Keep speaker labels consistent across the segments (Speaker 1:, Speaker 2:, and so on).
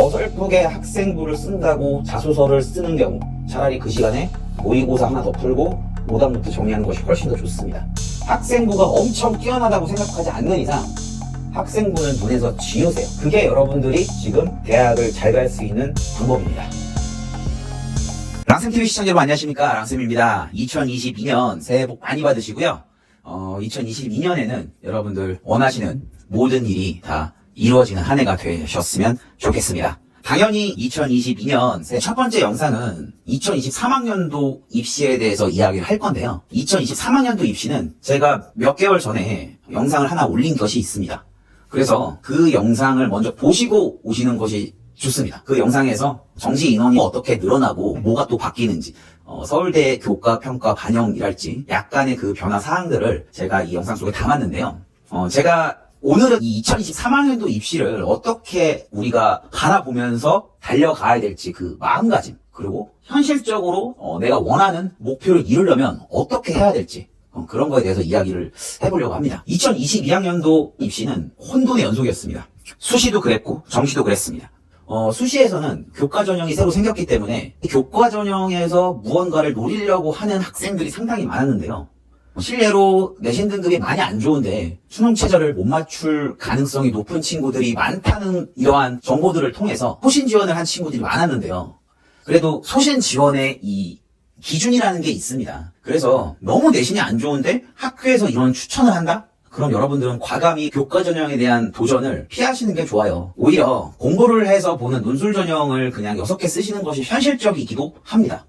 Speaker 1: 어설프게 학생부를 쓴다고 자소서를 쓰는 경우 차라리 그 시간에 모의고사 하나 더 풀고 오답노트 정리하는 것이 훨씬 더 좋습니다. 학생부가 엄청 뛰어나다고 생각하지 않는 이상 학생부는 눈에서 지우세요. 그게 여러분들이 지금 대학을 잘 갈 수 있는 방법입니다. 랑쌤TV 시청자 여러분 안녕하십니까, 랑쌤입니다. 2022년 새해 복 많이 받으시고요. 2022년에는 여러분들 원하시는 모든 일이 다 이루어지는 한 해가 되셨으면 좋겠습니다. 당연히 2022년 새 첫 번째 영상은 2023학년도 입시에 대해서 이야기를 할 건데요. 2023학년도 입시는 제가 몇 개월 전에 영상을 하나 올린 것이 있습니다. 그래서 그 영상을 먼저 보시고 오시는 것이 좋습니다. 그 영상에서 정시 인원이 어떻게 늘어나고 뭐가 또 바뀌는지, 서울대 교과 평가 반영이랄지 약간의 그 변화 사항들을 제가 이 영상 속에 담았는데요. 제가 오늘은 이 2023학년도 입시를 어떻게 우리가 바라보면서 달려가야 될지 그 마음가짐, 그리고 현실적으로 내가 원하는 목표를 이루려면 어떻게 해야 될지 그런 거에 대해서 이야기를 해보려고 합니다. 2022학년도 입시는 혼돈의 연속이었습니다. 수시도 그랬고 정시도 그랬습니다. 수시에서는 교과 전형이 새로 생겼기 때문에 교과 전형에서 무언가를 노리려고 하는 학생들이 상당히 많았는데요. 실례로 내신 등급이 많이 안 좋은데 수능 최저를 못 맞출 가능성이 높은 친구들이 많다는 이러한 정보들을 통해서 소신 지원을 한 친구들이 많았는데요. 그래도 소신 지원의 이 기준이라는 게 있습니다. 그래서 너무 내신이 안 좋은데 학교에서 이런 추천을 한다? 그럼 여러분들은 과감히 교과 전형에 대한 도전을 피하시는 게 좋아요. 오히려 공부를 해서 보는 논술 전형을 그냥 6개 쓰시는 것이 현실적이기도 합니다.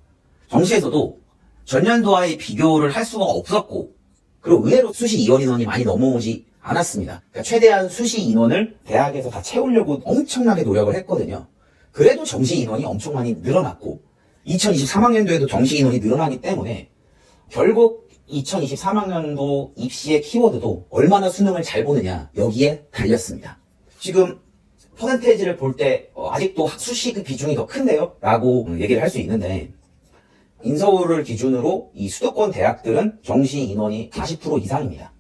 Speaker 1: 정시에서도 전년도와의 비교를 할 수가 없었고, 그리고 의외로 수시 이원 인원이 많이 넘어오지 않았습니다. 그러니까 최대한 수시 인원을 대학에서 다 채우려고 엄청나게 노력을 했거든요. 그래도 정시 인원이 엄청 많이 늘어났고 2023학년도에도 정시 인원이 늘어나기 때문에 결국 2023학년도 입시의 키워드도 얼마나 수능을 잘 보느냐, 여기에 달렸습니다. 지금 퍼센테이지를 볼 때 아직도 수시 그 비중이 더 큰데요? 라고 얘기를 할 수 있는데, 인서울을 기준으로 이 수도권 대학들은 정시 인원이 40% 이상입니다.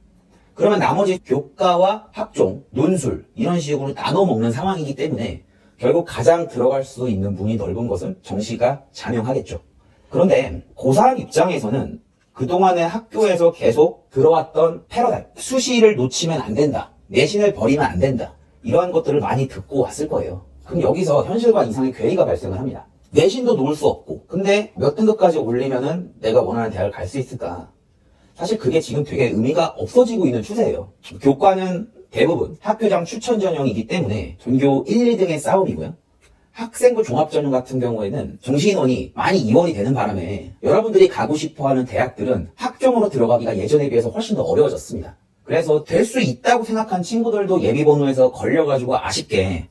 Speaker 1: 그러면 나머지 교과와 학종, 논술 이런 식으로 나눠 먹는 상황이기 때문에 결국 가장 들어갈 수 있는 문이 넓은 것은 정시가 자명하겠죠. 그런데 고3 입장에서는 그동안의 학교에서 계속 들어왔던 패러다임, 수시를 놓치면 안 된다, 내신을 버리면 안 된다, 이러한 것들을 많이 듣고 왔을 거예요. 그럼 여기서 현실과 이상의 괴리가 발생을 합니다. 내신도 놓을 수 없고, 근데 몇 등급까지 올리면은 내가 원하는 대학을 갈 수 있을까? 사실 그게 지금 되게 의미가 없어지고 있는 추세예요. 교과는 대부분 학교장 추천 전형이기 때문에 전교 1, 2등의 싸움이고요. 학생부 종합전형 같은 경우에는 정시 인원이 많이 이원이 되는 바람에 여러분들이 가고 싶어하는 대학들은 학종으로 들어가기가 예전에 비해서 훨씬 더 어려워졌습니다. 그래서 될 수 있다고 생각한 친구들도 예비번호에서 걸려가지고 아쉽게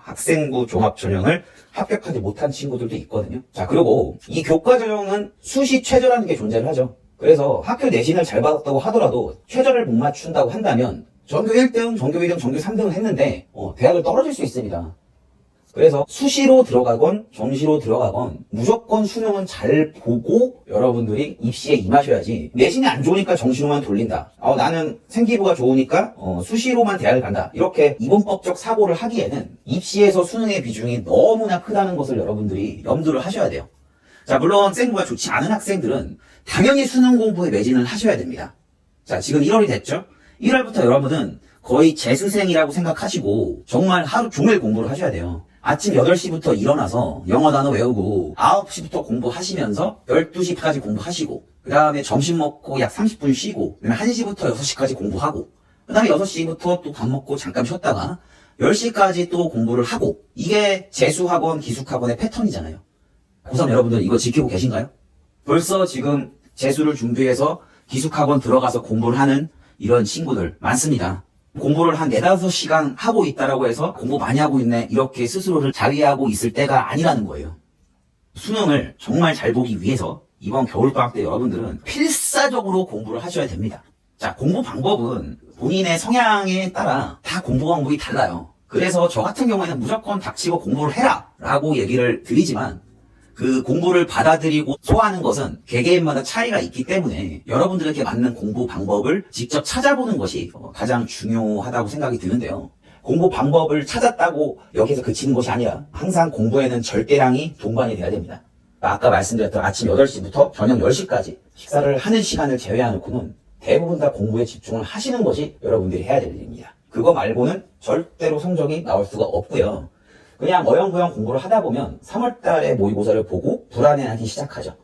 Speaker 1: 학생부 종합전형을 합격하지 못한 친구들도 있거든요. 자, 그리고 이 교과 전형은 수시 최저라는 게 존재를 하죠. 그래서 학교 내신을 잘 받았다고 하더라도 최저를 못 맞춘다고 한다면 전교 1등, 전교 2등, 전교 3등을 했는데 대학을 떨어질 수 있습니다. 그래서 수시로 들어가건 정시로 들어가건 무조건 수능은 잘 보고 여러분들이 입시에 임하셔야지, 내신이 안 좋으니까 정시로만 돌린다, 나는 생기부가 좋으니까 수시로만 대학을 간다, 이렇게 이분법적 사고를 하기에는 입시에서 수능의 비중이 너무나 크다는 것을 여러분들이 염두를 하셔야 돼요. 자, 물론 생부가 좋지 않은 학생들은 당연히 수능 공부에 매진을 하셔야 됩니다. 자, 지금 1월이 됐죠? 1월부터 여러분은 거의 재수생이라고 생각하시고 정말 하루 종일 공부를 하셔야 돼요. 아침 8시부터 일어나서 영어 단어 외우고 9시부터 공부하시면서 12시까지 공부하시고, 그 다음에 점심 먹고 약 30분 쉬고, 그 다음에 1시부터 6시까지 공부하고, 그 다음에 6시부터 또 밥 먹고 잠깐 쉬었다가 10시까지 또 공부를 하고, 이게 재수학원, 기숙학원의 패턴이잖아요. 고3 여러분들 이거 지키고 계신가요? 벌써 지금 재수를 준비해서 기숙학원 들어가서 공부를 하는 이런 친구들 많습니다. 공부를 한 4-5시간 하고 있다라고 해서 공부 많이 하고 있네, 이렇게 스스로를 자위하고 있을 때가 아니라는 거예요. 수능을 정말 잘 보기 위해서 이번 겨울방학 때 여러분들은 필사적으로 공부를 하셔야 됩니다. 자, 공부 방법은 본인의 성향에 따라 다 공부 방법이 달라요. 그래서 저 같은 경우에는 무조건 닥치고 공부를 해라 라고 얘기를 드리지만, 그 공부를 받아들이고 소화하는 것은 개개인마다 차이가 있기 때문에 여러분들에게 맞는 공부 방법을 직접 찾아보는 것이 가장 중요하다고 생각이 드는데요. 공부 방법을 찾았다고 여기서 그치는 것이 아니라 항상 공부에는 절대량이 동반이 돼야 됩니다. 아까 말씀드렸던 아침 8시부터 저녁 10시까지 식사를 하는 시간을 제외하고는 대부분 다 공부에 집중을 하시는 것이 여러분들이 해야 될 일입니다. 그거 말고는 절대로 성적이 나올 수가 없고요. 그냥 어영부영 공부를 하다 보면 3월달에 모의고사를 보고 불안해하기 시작하죠.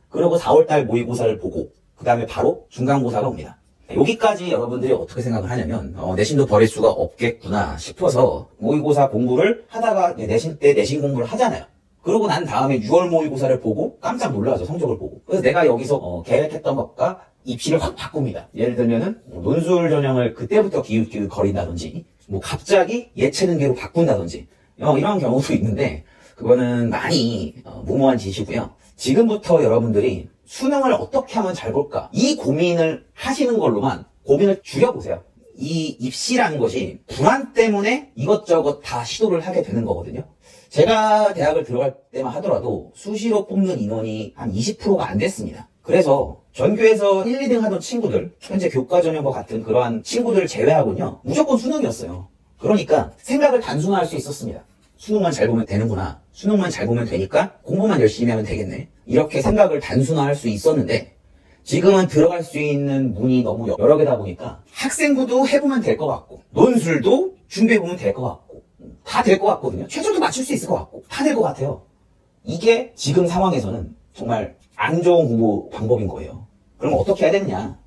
Speaker 1: 그리고 4월달 모의고사를 보고 그 다음에 바로 중간고사가 옵니다. 여기까지 여러분들이 어떻게 생각을 하냐면 내신도 버릴 수가 없겠구나 싶어서 모의고사 공부를 하다가 내신 때 내신 공부를 하잖아요. 그러고 난 다음에 6월 모의고사를 보고 깜짝 놀라죠. 성적을 보고. 그래서 내가 여기서 계획했던 것과 입시를 확 바꿉니다. 예를 들면은 논술 전형을 그때부터 기웃기웃거린다든지 뭐 갑자기 예체능계로 바꾼다든지 이런 경우도 있는데 그거는 많이 무모한 짓이고요. 지금부터 여러분들이 수능을 어떻게 하면 잘 볼까? 이 고민을 하시는 걸로만 고민을 줄여보세요. 이 입시라는 것이 불안 때문에 이것저것 다 시도를 하게 되는 거거든요. 제가 대학을 들어갈 때만 하더라도 수시로 뽑는 인원이 한 20%가 안 됐습니다. 그래서 전교에서 1, 2등 하던 친구들, 현재 교과전형과 같은 그러한 친구들을 제외하고는요, 무조건 수능이었어요. 그러니까 생각을 단순화할 수 있었습니다. 수능만 잘 보면 되는구나. 수능만 잘 보면 되니까 공부만 열심히 하면 되겠네. 이렇게 생각을 단순화할 수 있었는데 지금은 들어갈 수 있는 문이 너무 여러 개다 보니까 학생부도 해보면 될 것 같고 논술도 준비해보면 될 것 같고 다 될 것 같거든요. 최저도 맞출 수 있을 것 같고 다 될 것 같아요. 이게 지금 상황에서는 정말 안 좋은 공부 방법인 거예요. 그럼 어떻게 해야 되느냐?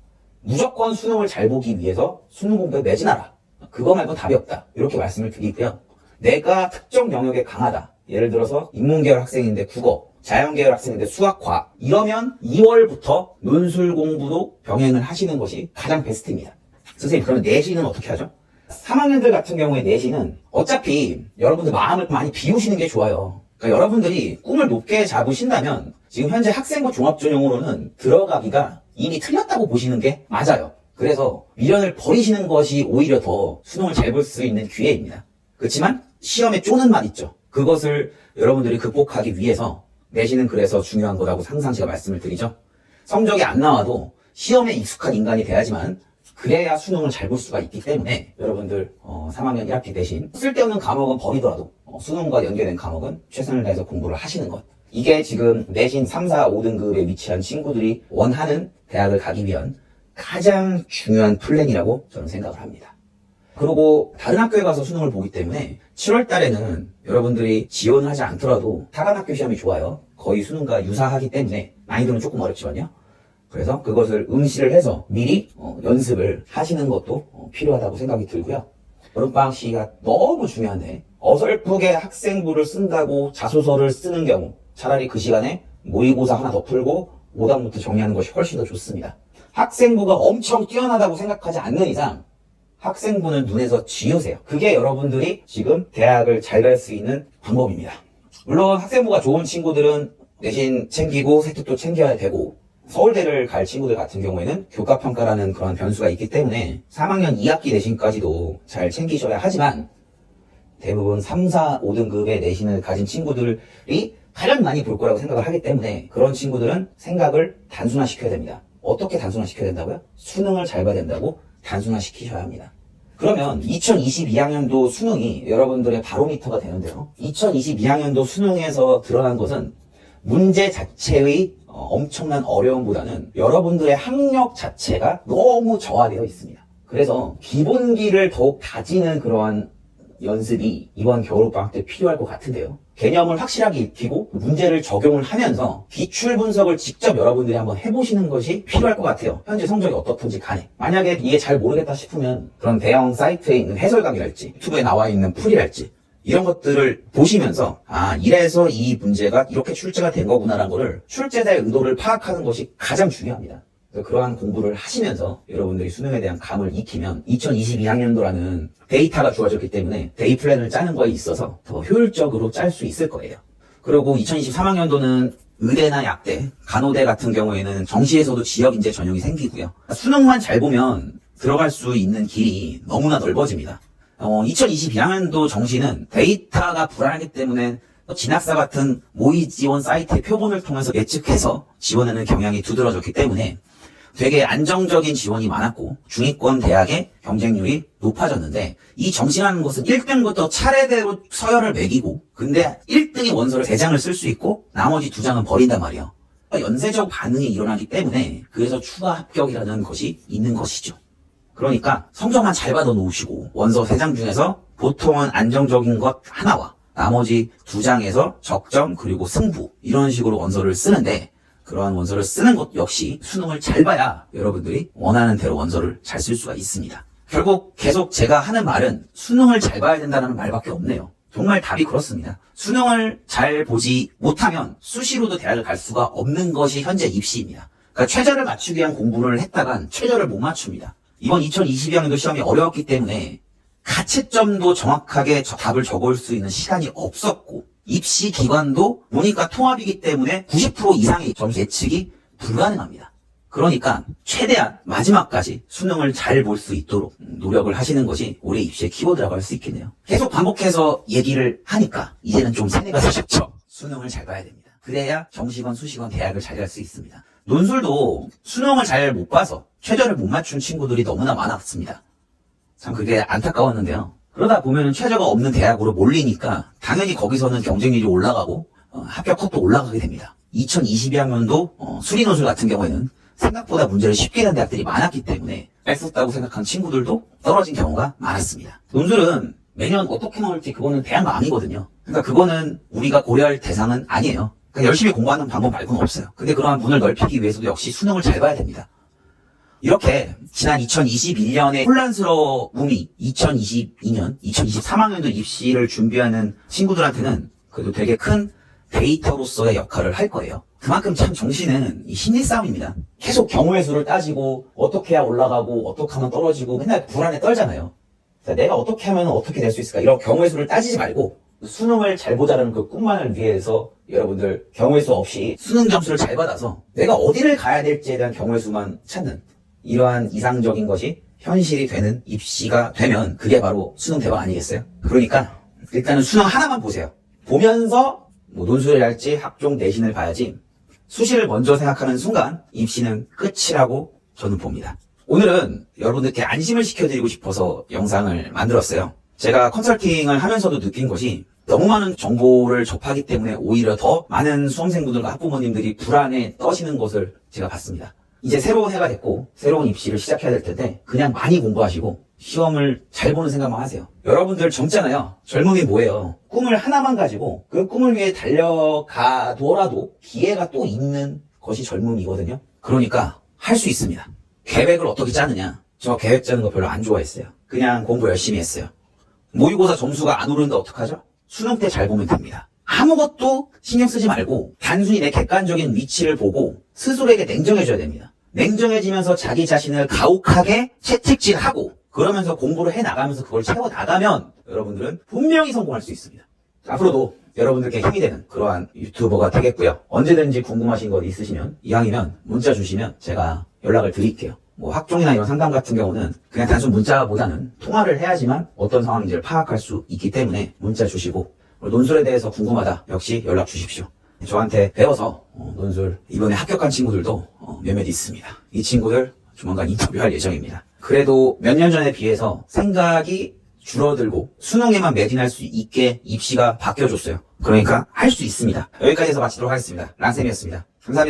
Speaker 1: 무조건 수능을 잘 보기 위해서 수능 공부에 매진하라. 그거 말고 답이 없다. 이렇게 말씀을 드리고요. 내가 특정 영역에 강하다. 예를 들어서 인문계열 학생인데 국어, 자연계열 학생인데 수학, 과학. 이러면 2월부터 논술 공부도 병행을 하시는 것이 가장 베스트입니다. 선생님, 그러면 내신은 어떻게 하죠? 3학년들 같은 경우에 내신은 어차피 여러분들 마음을 많이 비우시는 게 좋아요. 그러니까 여러분들이 꿈을 높게 잡으신다면 지금 현재 학생부 종합전형으로는 들어가기가 이미 틀렸다고 보시는 게 맞아요. 그래서 미련을 버리시는 것이 오히려 더 수능을 잘 볼 수 있는 기회입니다. 그렇지만 시험에 쪼는 맛 있죠. 그것을 여러분들이 극복하기 위해서 내신은 그래서 중요한 거라고 항상 제가 말씀을 드리죠. 성적이 안 나와도 시험에 익숙한 인간이 돼야지만 그래야 수능을 잘 볼 수가 있기 때문에 여러분들 3학년 1학기 대신 쓸데없는 과목은 버리더라도 수능과 연계된 과목은 최선을 다해서 공부를 하시는 것. 이게 지금 내신 3, 4, 5등급에 위치한 친구들이 원하는 대학을 가기 위한 가장 중요한 플랜이라고 저는 생각을 합니다. 그리고 다른 학교에 가서 수능을 보기 때문에 7월 달에는 여러분들이 지원을 하지 않더라도 다른 학교 시험이 좋아요. 거의 수능과 유사하기 때문에 난이도는 조금 어렵지만요. 그래서 그것을 응시를 해서 미리 연습을 하시는 것도 필요하다고 생각이 들고요. 여름방학 시기가 너무 중요한데 어설프게 학생부를 쓴다고 자소서를 쓰는 경우 차라리 그 시간에 모의고사 하나 더 풀고 오답노트 정리하는 것이 훨씬 더 좋습니다. 학생부가 엄청 뛰어나다고 생각하지 않는 이상 학생부는 눈에서 지우세요. 그게 여러분들이 지금 대학을 잘 갈 수 있는 방법입니다. 물론 학생부가 좋은 친구들은 내신 챙기고 세특도 챙겨야 되고 서울대를 갈 친구들 같은 경우에는 교과평가라는 그런 변수가 있기 때문에 3학년 2학기 내신까지도 잘 챙기셔야 하지만 대부분 3, 4, 5등급의 내신을 가진 친구들이 가장 많이 볼 거라고 생각을 하기 때문에 그런 친구들은 생각을 단순화시켜야 됩니다. 어떻게 단순화시켜야 된다고요? 수능을 잘 봐야 된다고 단순화시키셔야 합니다. 그러면 2022학년도 수능이 여러분들의 바로미터가 되는데요. 2022학년도 수능에서 드러난 것은 문제 자체의 엄청난 어려움보다는 여러분들의 학력 자체가 너무 저하되어 있습니다. 그래서 기본기를 더욱 다지는 그러한 연습이 이번 겨울방학 때 필요할 것 같은데요. 개념을 확실하게 익히고 문제를 적용을 하면서 기출 분석을 직접 여러분들이 한번 해보시는 것이 필요할 것 같아요. 현재 성적이 어떻든지 간에. 만약에 이게 잘 모르겠다 싶으면 그런 대형 사이트에 있는 해설 강의랄지 유튜브에 나와 있는 풀이랄지 이런 것들을 보시면서 이래서 이 문제가 이렇게 출제가 된 거구나라는 거를 출제자의 의도를 파악하는 것이 가장 중요합니다. 그러한 공부를 하시면서 여러분들이 수능에 대한 감을 익히면 2022학년도라는 데이터가 주어졌기 때문에 데이 플랜을 짜는 거에 있어서 더 효율적으로 짤 수 있을 거예요. 그리고 2023학년도는 의대나 약대, 간호대 같은 경우에는 정시에서도 지역인재 전형이 생기고요. 수능만 잘 보면 들어갈 수 있는 길이 너무나 넓어집니다. 2022학년도 정시는 데이터가 불안하기 때문에 진학사 같은 모의 지원 사이트의 표본을 통해서 예측해서 지원하는 경향이 두드러졌기 때문에 되게 안정적인 지원이 많았고 중위권 대학의 경쟁률이 높아졌는데 이 정시라는 것은 1등부터 차례대로 서열을 매기고 근데 1등이 원서를 3장을 쓸 수 있고 나머지 2장은 버린단 말이에요. 연쇄적 반응이 일어나기 때문에 그래서 추가 합격이라는 것이 있는 것이죠. 그러니까 성적만 잘 받아 놓으시고 원서 3장 중에서 보통은 안정적인 것 하나와 나머지 2장에서 적정 그리고 승부 이런 식으로 원서를 쓰는데 그러한 원서를 쓰는 것 역시 수능을 잘 봐야 여러분들이 원하는 대로 원서를 잘 쓸 수가 있습니다. 결국 계속 제가 하는 말은 수능을 잘 봐야 된다는 말밖에 없네요. 정말 답이 그렇습니다. 수능을 잘 보지 못하면 수시로도 대학을 갈 수가 없는 것이 현재 입시입니다. 그러니까 최저를 맞추기 위한 공부를 했다간 최저를 못 맞춥니다. 이번 2022학년도 시험이 어려웠기 때문에 가채점도 정확하게 답을 적을 수 있는 시간이 없었고 입시 기관도 모니까 통합이기 때문에 90% 이상의 점수 예측이 불가능합니다. 그러니까 최대한 마지막까지 수능을 잘 볼 수 있도록 노력을 하시는 것이 올해 입시의 키워드라고 할 수 있겠네요. 계속 반복해서 얘기를 하니까 이제는 좀 세뇌가 되셨죠. 수능을 잘 봐야 됩니다. 그래야 정시건 수시건 대학을 잘 갈 수 있습니다. 논술도 수능을 잘 못 봐서 최저를 못 맞춘 친구들이 너무나 많았습니다. 참 그게 안타까웠는데요. 그러다 보면 최저가 없는 대학으로 몰리니까 당연히 거기서는 경쟁률이 올라가고 합격 컷도 올라가게 됩니다. 2022학년도 수리논술 같은 경우에는 생각보다 문제를 쉽게 낸 대학들이 많았기 때문에 뺐었다고 생각한 친구들도 떨어진 경우가 많았습니다. 논술은 매년 어떻게 나올지 그거는 대학 마음이거든요. 그러니까 그거는 우리가 고려할 대상은 아니에요. 그러니까 열심히 공부하는 방법 말고는 없어요. 근데 그러한 문을 넓히기 위해서도 역시 수능을 잘 봐야 됩니다. 이렇게 지난 2021년의 혼란스러움이 2022년, 2023학년도 입시를 준비하는 친구들한테는 그래도 되게 큰 데이터로서의 역할을 할 거예요. 그만큼 참 정시는 심리 싸움입니다. 계속 경우의 수를 따지고 어떻게 해야 올라가고 어떻게 하면 떨어지고 맨날 불안에 떨잖아요. 내가 어떻게 하면 어떻게 될 수 있을까 이런 경우의 수를 따지지 말고 수능을 잘 보자는 그 꿈만을 위해서 여러분들 경우의 수 없이 수능 점수를 잘 받아서 내가 어디를 가야 될지에 대한 경우의 수만 찾는 이러한 이상적인 것이 현실이 되는 입시가 되면 그게 바로 수능 대박 아니겠어요? 그러니까 일단은 수능 하나만 보세요. 보면서 논술을 할지 학종 내신을 봐야지 수시를 먼저 생각하는 순간 입시는 끝이라고 저는 봅니다. 오늘은 여러분들께 안심을 시켜드리고 싶어서 영상을 만들었어요. 제가 컨설팅을 하면서도 느낀 것이 너무 많은 정보를 접하기 때문에 오히려 더 많은 수험생분들과 학부모님들이 불안에 떠시는 것을 제가 봤습니다. 이제 새로운 해가 됐고 새로운 입시를 시작해야 될 텐데 그냥 많이 공부하시고 시험을 잘 보는 생각만 하세요. 여러분들 젊잖아요. 젊음이 뭐예요? 꿈을 하나만 가지고 그 꿈을 위해 달려가더라도 기회가 또 있는 것이 젊음이거든요. 그러니까 할 수 있습니다. 계획을 어떻게 짜느냐? 저 계획 짜는 거 별로 안 좋아했어요. 그냥 공부 열심히 했어요. 모의고사 점수가 안 오르는데 어떡하죠? 수능 때 잘 보면 됩니다. 아무것도 신경 쓰지 말고 단순히 내 객관적인 위치를 보고 스스로에게 냉정해져야 됩니다. 냉정해지면서 자기 자신을 가혹하게 채찍질하고 그러면서 공부를 해나가면서 그걸 채워나가면 여러분들은 분명히 성공할 수 있습니다. 앞으로도 여러분들께 힘이 되는 그러한 유튜버가 되겠고요. 언제든지 궁금하신 것 있으시면 이왕이면 문자 주시면 제가 연락을 드릴게요. 학종이나 이런 상담 같은 경우는 그냥 단순 문자보다는 통화를 해야지만 어떤 상황인지를 파악할 수 있기 때문에 문자 주시고 논술에 대해서 궁금하다 역시 연락 주십시오. 저한테 배워서 논술 이번에 합격한 친구들도 몇몇 있습니다. 이 친구들 조만간 인터뷰할 예정입니다. 그래도 몇 년 전에 비해서 생각이 줄어들고 수능에만 매진할 수 있게 입시가 바뀌어줬어요. 그러니까 할 수 있습니다. 여기까지 해서 마치도록 하겠습니다. 랑쌤이었습니다. 감사합니다.